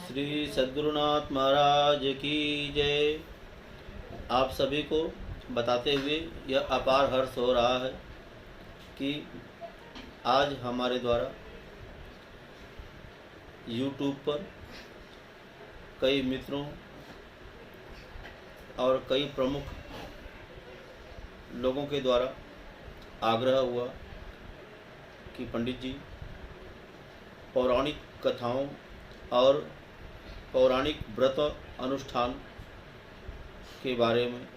श्री सद्गुरुनाथ महाराज की जय। आप सभी को बताते हुए यह अपार हर्ष हो रहा है कि आज हमारे द्वारा YouTube पर कई मित्रों और कई प्रमुख लोगों के द्वारा आग्रह हुआ कि पंडित जी पौराणिक कथाओं और पौराणिक व्रत अनुष्ठान के बारे में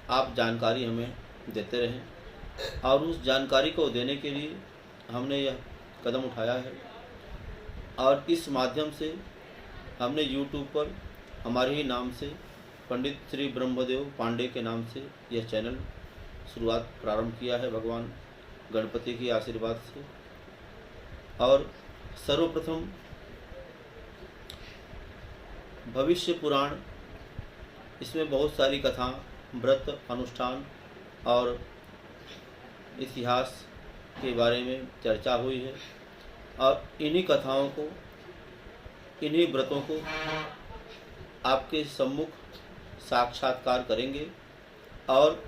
आप जानकारी हमें देते रहें, और उस जानकारी को देने के लिए हमने यह कदम उठाया है। और इस माध्यम से हमने YouTube पर हमारे ही नाम से पंडित श्री ब्रह्मदेव पांडे के नाम से यह चैनल शुरुआत प्रारंभ किया है भगवान गणपति के आशीर्वाद से। और सर्वप्रथम भविष्य पुराण, इसमें बहुत सारी कथा, व्रत अनुष्ठान और इतिहास के बारे में चर्चा हुई है, और इन्हीं कथाओं को, इन्हीं व्रतों को आपके सम्मुख साक्षात्कार करेंगे। और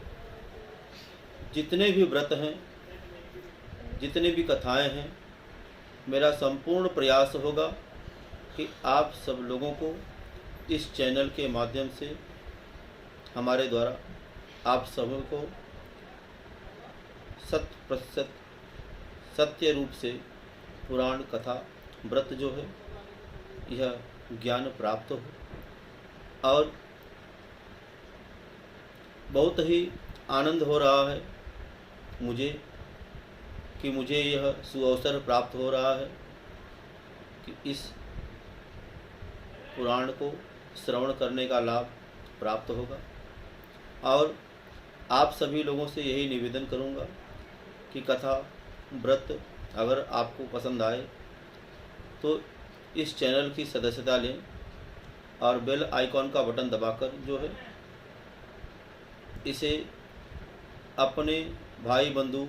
जितने भी व्रत हैं, जितने भी कथाएं हैं, मेरा संपूर्ण प्रयास होगा कि आप सब लोगों को इस चैनल के माध्यम से हमारे द्वारा आप सभी को 100% सत्य रूप से पुराण कथा व्रत जो है यह ज्ञान प्राप्त हो। और बहुत ही आनंद हो रहा है मुझे कि मुझे यह सुअवसर प्राप्त हो रहा है कि इस पुराण को श्रवण करने का लाभ प्राप्त होगा। और आप सभी लोगों से यही निवेदन करूंगा कि कथा व्रत अगर आपको पसंद आए तो इस चैनल की सदस्यता लें और बेल आइकॉन का बटन दबाकर जो है इसे अपने भाई बंधु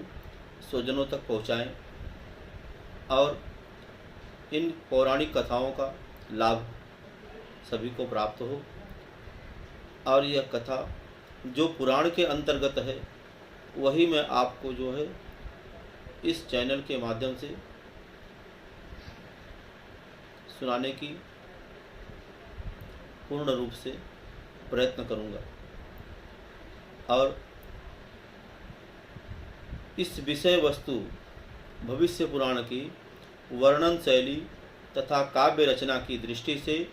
स्वजनों तक पहुंचाएं और इन पौराणिक कथाओं का लाभ सभी को प्राप्त हो। और यह कथा जो पुराण के अंतर्गत है वही मैं आपको जो है इस चैनल के माध्यम से सुनाने की पूर्ण रूप से प्रयत्न करूंगा। और इस विषय वस्तु भविष्य पुराण की वर्णन शैली तथा काव्य रचना की दृष्टि से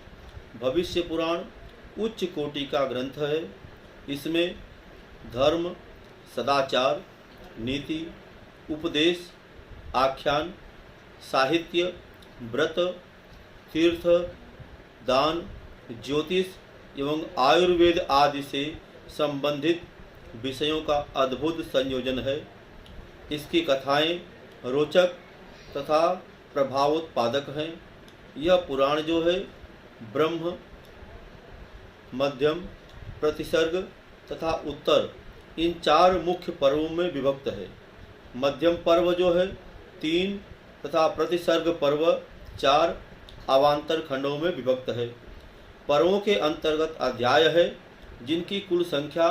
भविष्य पुराण उच्च कोटि का ग्रंथ है। इसमें धर्म, सदाचार, नीति, उपदेश, आख्यान, साहित्य, व्रत, तीर्थ, दान, ज्योतिष एवं आयुर्वेद आदि से संबंधित विषयों का अद्भुत संयोजन है। इसकी कथाएं रोचक तथा प्रभावोत्पादक हैं। यह पुराण जो है ब्रह्म, मध्यम, प्रतिसर्ग तथा उत्तर इन 4 मुख्य पर्वों में विभक्त है। मध्यम पर्व जो है 3 तथा प्रतिसर्ग पर्व 4 अवान्तर खंडों में विभक्त है। पर्वों के अंतर्गत अध्याय है जिनकी कुल संख्या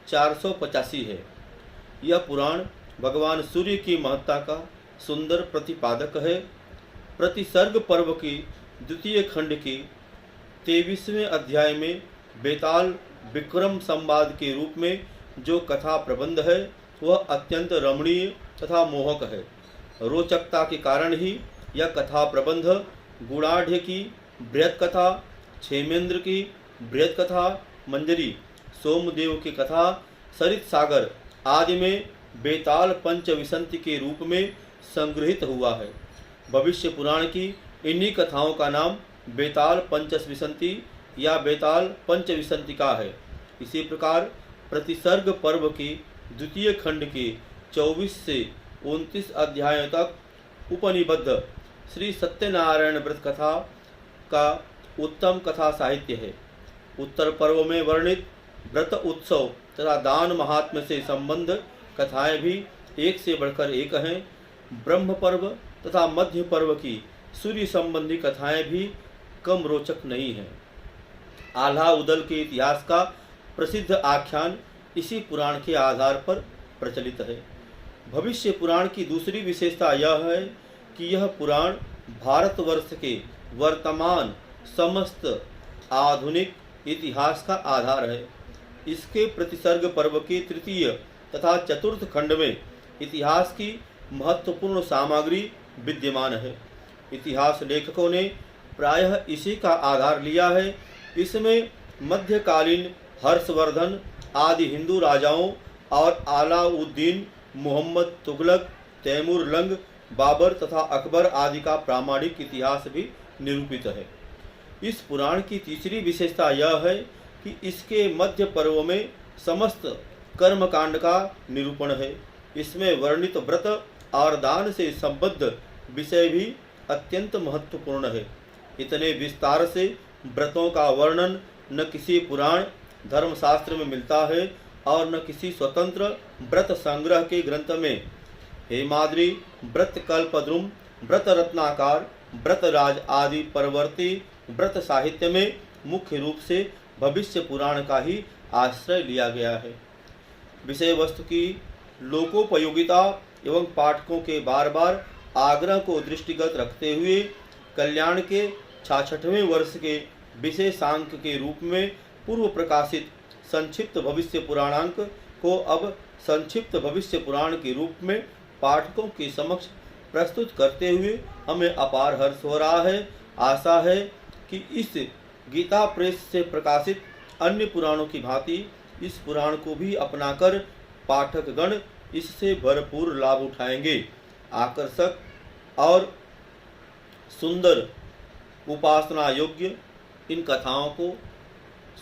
485 है। यह पुराण भगवान सूर्य की महत्ता का सुंदर प्रतिपादक है। प्रतिसर्ग पर्व की द्वितीय खंड की 23वें अध्याय में बेताल विक्रम संवाद के रूप में जो कथा प्रबंध है वह अत्यंत रमणीय तथा मोहक है। रोचकता के कारण ही यह कथा प्रबंध गुणाढ़ की बृहत कथा, क्षेमेंद्र की बृहत कथा, मंजरी, सोमदेव की कथा, सरित सागर आदि में बेताल पंचविंशति के रूप में संग्रहित हुआ है। भविष्य पुराण की इन्हीं कथाओं का नाम बेताल पंचविंशति या बेताल पंचविंशतिका है। इसी प्रकार प्रतिसर्ग पर्व की द्वितीय खंड के 24 से 29 अध्यायों तक उपनिबद्ध श्री सत्यनारायण व्रत कथा का उत्तम कथा साहित्य है। उत्तर पर्व में वर्णित व्रत उत्सव तथा दान महात्म्य से संबंध कथाएं भी एक से बढ़कर एक हैं। ब्रह्म पर्व तथा मध्य पर्व की सूर्य संबंधी कथाएं भी कम रोचक नहीं है। आल्हा उदल के इतिहास का प्रसिद्ध आख्यान इसी पुराण के आधार पर प्रचलित है। भविष्य पुराण की दूसरी विशेषता यह है कि यह पुराण भारतवर्ष के वर्तमान समस्त आधुनिक इतिहास का आधार है। इसके प्रतिसर्ग पर्व के तृतीय तथा चतुर्थ खंड में इतिहास की महत्वपूर्ण सामग्री विद्यमान है। इतिहास लेखकों ने प्रायः इसी का आधार लिया है। इसमें मध्यकालीन हर्षवर्धन आदि हिंदू राजाओं और अलाउद्दीन, मोहम्मद तुगलक, तैमूर लंग, बाबर तथा अकबर आदि का प्रामाणिक इतिहास भी निरूपित है। इस पुराण की तीसरी विशेषता यह है कि इसके मध्य पर्व में समस्त कर्मकांड का निरूपण है। इसमें वर्णित व्रत और दान से संबद्ध विषय भी अत्यंत महत्वपूर्ण है। इतने विस्तार से व्रतों का वर्णन न किसी पुराण धर्मशास्त्र में मिलता है और न किसी स्वतंत्र व्रत संग्रह के ग्रंथ में। हेमाद्रि, व्रत कल्पद्रुम, व्रत रत्नाकार, व्रत राज आदि परवर्ती व्रत साहित्य में मुख्य रूप से भविष्य पुराण का ही आश्रय लिया गया है। विषय वस्तु की लोकोपयोगिता एवं पाठकों के बार बार आग्रह को दृष्टिगत रखते हुए कल्याण के 66वें वर्ष के विशेषांक के रूप में पूर्व प्रकाशित संक्षिप्त भविष्य पुराणांक को अब संक्षिप्त भविष्य पुराण के रूप में पाठकों के समक्ष प्रस्तुत करते हुए हमें अपार हर्ष हो रहा है। आशा है कि इस गीता प्रेस से प्रकाशित अन्य पुराणों की भांति इस पुराण को भी अपनाकर पाठकगण इससे भरपूर लाभ उठाएंगे। आकर्षक और सुंदर उपासना योग्य इन कथाओं को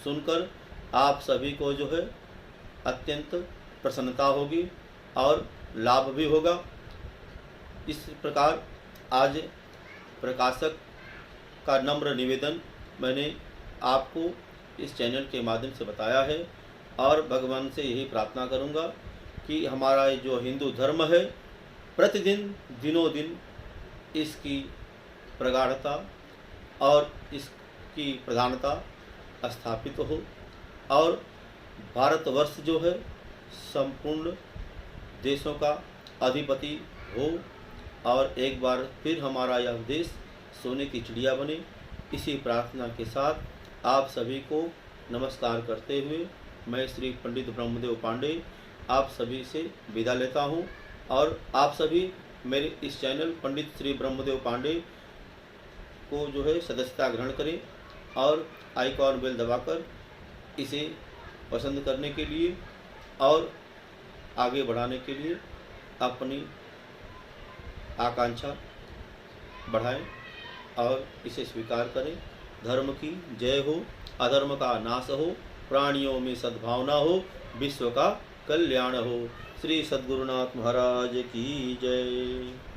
सुनकर आप सभी को जो है अत्यंत प्रसन्नता होगी और लाभ भी होगा। इस प्रकार आज प्रकाशक का नम्र निवेदन मैंने आपको इस चैनल के माध्यम से बताया है और भगवान से यही प्रार्थना करूंगा कि हमारा जो हिंदू धर्म है प्रतिदिन दिनों दिन इसकी प्रगाढ़ता और इसकी प्रधानता स्थापित हो और भारतवर्ष जो है संपूर्ण देशों का अधिपति हो और एक बार फिर हमारा यह देश सोने की चिड़िया बने। इसी प्रार्थना के साथ आप सभी को नमस्कार करते हुए मैं श्री पंडित ब्रह्मदेव पांडे आप सभी से विदा लेता हूं और आप सभी मेरे इस चैनल पंडित श्री ब्रह्मदेव पांडे को जो है सदस्यता ग्रहण करें और आइकॉन बेल दबाकर इसे पसंद करने के लिए और आगे बढ़ाने के लिए अपनी आकांक्षा बढ़ाएं और इसे स्वीकार करें। धर्म की जय हो, अधर्म का नाश हो, प्राणियों में सद्भावना हो, विश्व का कल्याण हो। श्री सद्गुरुनाथ महाराज की जय।